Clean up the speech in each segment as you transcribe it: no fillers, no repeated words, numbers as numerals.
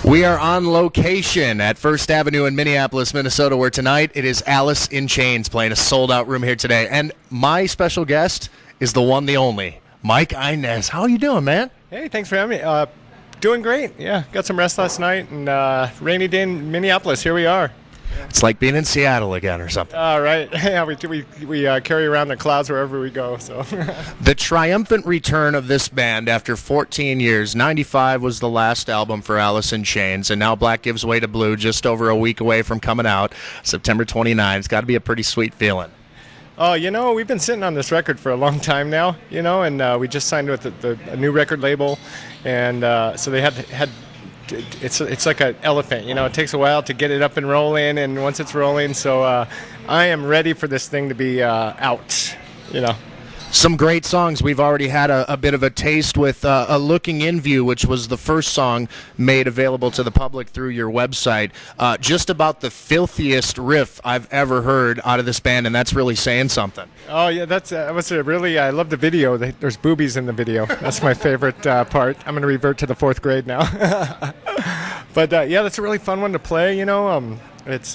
We are on location at First Avenue in Minneapolis, Minnesota, where tonight it is Alice in Chains playing a sold-out room here today. And my special guest is the one, the only, Mike Inez. How are you doing, man? Hey, thanks for having me. Doing great. Yeah, got some rest last night, and rainy day in Minneapolis. Here we are. It's like being in Seattle again or something. Right. Yeah, we carry around the clouds wherever we go. So the triumphant return of this band after 14 years. 95 was the last album for Alice in Chains, and now Black Gives Way to Blue, just over a week away from coming out, September 29th. It's got to be a pretty sweet feeling. Oh, we've been sitting on this record for a long time now, and we just signed with a new record label, and so they had it's like an elephant, it takes a while to get it up and rolling, and once it's rolling, so I am ready for this thing to be out, Some great songs. We've already had a bit of a taste with a Looking In View, which was the first song made available to the public through your website. Just about the filthiest riff I've ever heard out of this band, and that's really saying something. Oh, yeah, I love the video. There's boobies in the video. That's my favorite part. I'm going to revert to the fourth grade now. But, yeah, that's a really fun one to play, It's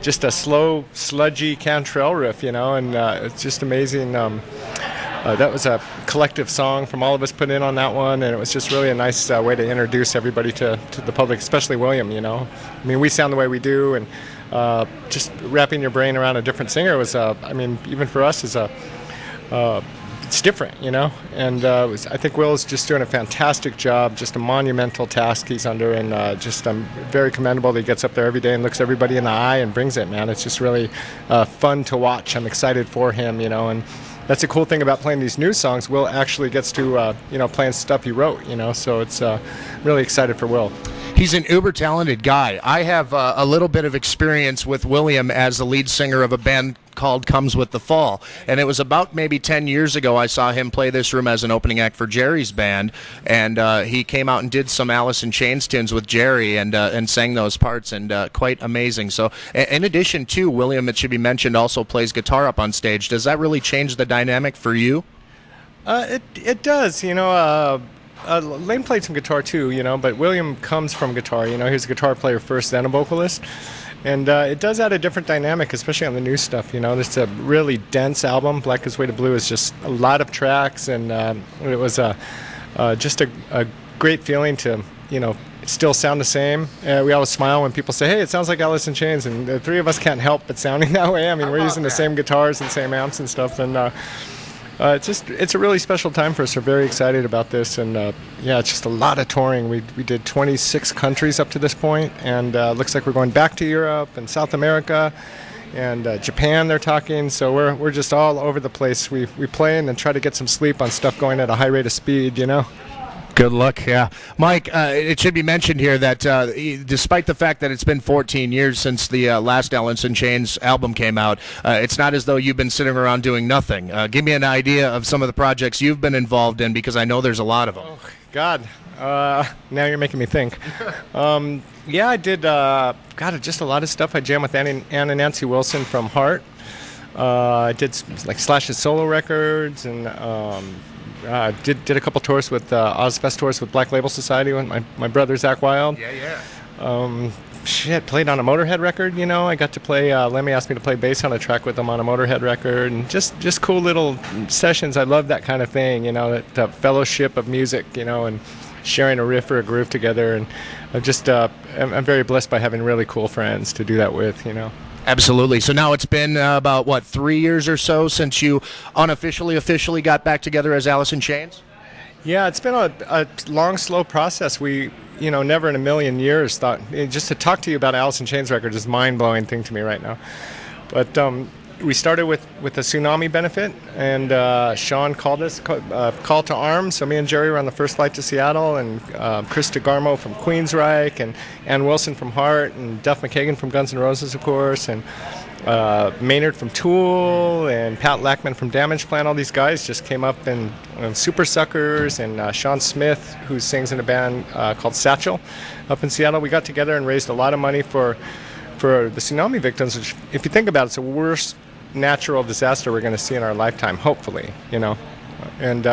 just a slow, sludgy Cantrell riff, and it's just amazing. That was a collective song from all of us put in on that one, and it was just really a nice way to introduce everybody to the public, especially William, I mean, we sound the way we do, and just wrapping your brain around a different singer was, even for us, is it's different, and I think Will's just doing a fantastic job, just a monumental task he's under, and just very commendable that he gets up there every day and looks everybody in the eye and brings it, man. It's just really fun to watch. I'm excited for him, and that's a cool thing about playing these new songs. Will actually gets to, playing stuff he wrote, so it's really excited for Will. He's an uber-talented guy. I have a little bit of experience with William as the lead singer of a band called Comes With the Fall, and it was about maybe 10 years ago I saw him play this room as an opening act for Jerry's band, and he came out and did some Alice in Chains tunes with Jerry and sang those parts, and quite amazing. So in addition to William, it should be mentioned, also plays guitar up on stage. Does that really change the dynamic for you? It does, Lane played some guitar too, but William comes from guitar, he was a guitar player first, then a vocalist. And it does add a different dynamic, especially on the new stuff, It's a really dense album. Black Gives Way to Blue is just a lot of tracks, and it was just a great feeling to, still sound the same. We always smile when people say, hey, it sounds like Alice in Chains, and the three of us can't help but sounding that way. I mean, we're using the same guitars and same amps and stuff, and it's a really special time for us. We're very excited about this, and it's just a lot of touring. We did 26 countries up to this point, and looks like we're going back to Europe and South America and Japan. They're talking, so we're just all over the place. We play and then try to get some sleep on stuff going at a high rate of speed, Good luck, yeah. Mike, it should be mentioned here that despite the fact that it's been 14 years since the last Alice in Chains album came out, it's not as though you've been sitting around doing nothing. Give me an idea of some of the projects you've been involved in, because I know there's a lot of them. Oh, God. Now you're making me think. I did just a lot of stuff. I jammed with Ann and Nancy Wilson from Heart. I did like Slash's solo records, and did a couple tours with Ozfest tours with Black Label Society with my brother Zach Wilde. Played on a Motorhead record, I got to play, Lemmy asked me to play bass on a track with him on a Motorhead record, and just cool little sessions. I love that kind of thing, that fellowship of music, and sharing a riff or a groove together, and I'm very blessed by having really cool friends to do that with, Absolutely. So now it's been about, 3 years or so since you officially got back together as Alice in Chains? Yeah, it's been a long, slow process. We, never in a million years thought, just to talk to you about Alice in Chains record is a mind-blowing thing to me right now. But we started with a tsunami benefit, and Sean called us, call to arms. So me and Jerry were on the first flight to Seattle, and Chris DeGarmo from Queensryche, and Ann Wilson from Heart, and Duff McKagan from Guns N' Roses, of course, and Maynard from Tool, and Pat Lackman from Damageplan. All these guys just came up, and Super Suckers, and Sean Smith, who sings in a band called Satchel up in Seattle. We got together and raised a lot of money for the tsunami victims, which, if you think about it, it's the worst natural disaster we're going to see in our lifetime, hopefully, and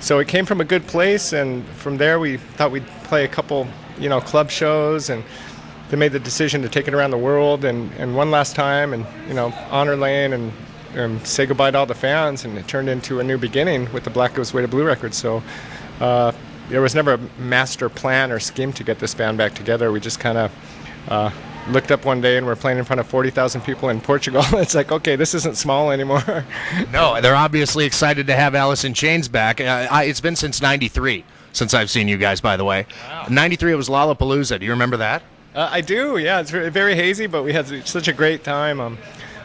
so it came from a good place, and from there we thought we'd play a couple club shows, and they made the decision to take it around the world and one last time, and honor Lane and say goodbye to all the fans, and it turned into a new beginning with the Black Goes Way to Blue record. So there was never a master plan or scheme to get this band back together. We just kind of looked up one day and we're playing in front of 40,000 people in Portugal. It's like, okay, this isn't small anymore. No, they're obviously excited to have Alice in Chains back. It's been since '93 since I've seen you guys, by the way. Wow. '93, it was Lollapalooza. Do you remember that? I do, yeah. It's very hazy, but we had such a great time.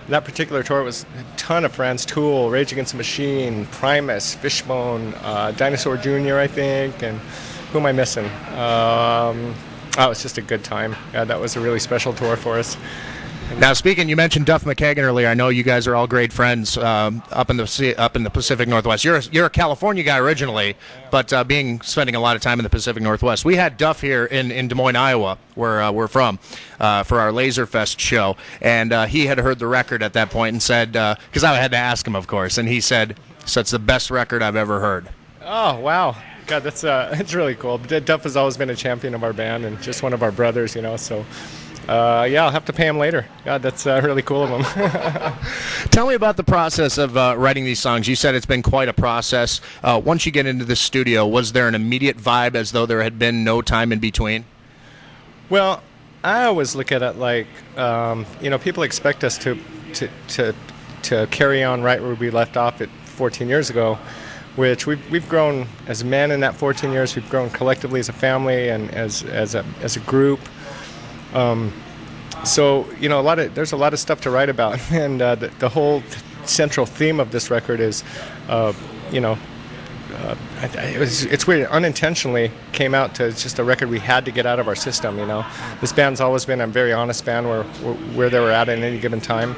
That particular tour was a ton of friends: Tool, Rage Against the Machine, Primus, Fishbone, Dinosaur Jr., I think, and who am I missing? It was just a good time. Yeah, that was a really special tour for us. Now, speaking, you mentioned Duff McKagan earlier. I know you guys are all great friends up in the Pacific Northwest. You're a California guy originally, but spending a lot of time in the Pacific Northwest. We had Duff here in Des Moines, Iowa, where we're from, for our Lazer Fest show, and he had heard the record at that point and said, because I had to ask him, of course, and he said, "So it's the best record I've ever heard." Oh, wow. God, that's it's really cool. Duff has always been a champion of our band and just one of our brothers, so... I'll have to pay him later. God, that's really cool of him. Tell me about the process of writing these songs. You said it's been quite a process. Once you get into the studio, was there an immediate vibe as though there had been no time in between? Well, I always look at it like, people expect us to carry on right where we left off at 14 years ago, which we've grown as men in that 14 years. We've grown collectively as a family and as a group. So there's a lot of stuff to write about, and the whole central theme of this record is, it's weird. It unintentionally came out to just a record we had to get out of our system. This band's always been a very honest band where they were at any given time,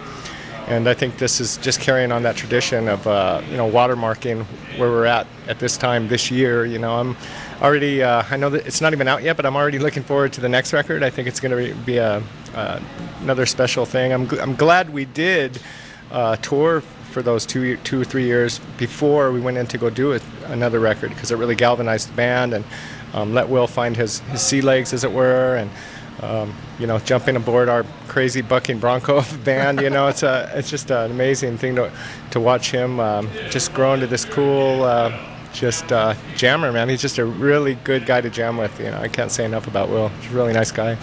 and I think this is just carrying on that tradition of watermarking where we're at this time this year. I'm already, I know that it's not even out yet, but I'm already looking forward to the next record. I think it's going to be another special thing. I'm glad we did tour for those two or 3 years before we went in to go do another record, because it really galvanized the band and let Will find his sea legs, as it were, and jumping aboard our crazy bucking bronco band. It's just an amazing thing to watch him just grow into this cool jammer, man. He's just a really good guy to jam with. I can't say enough about Will. He's a really nice guy.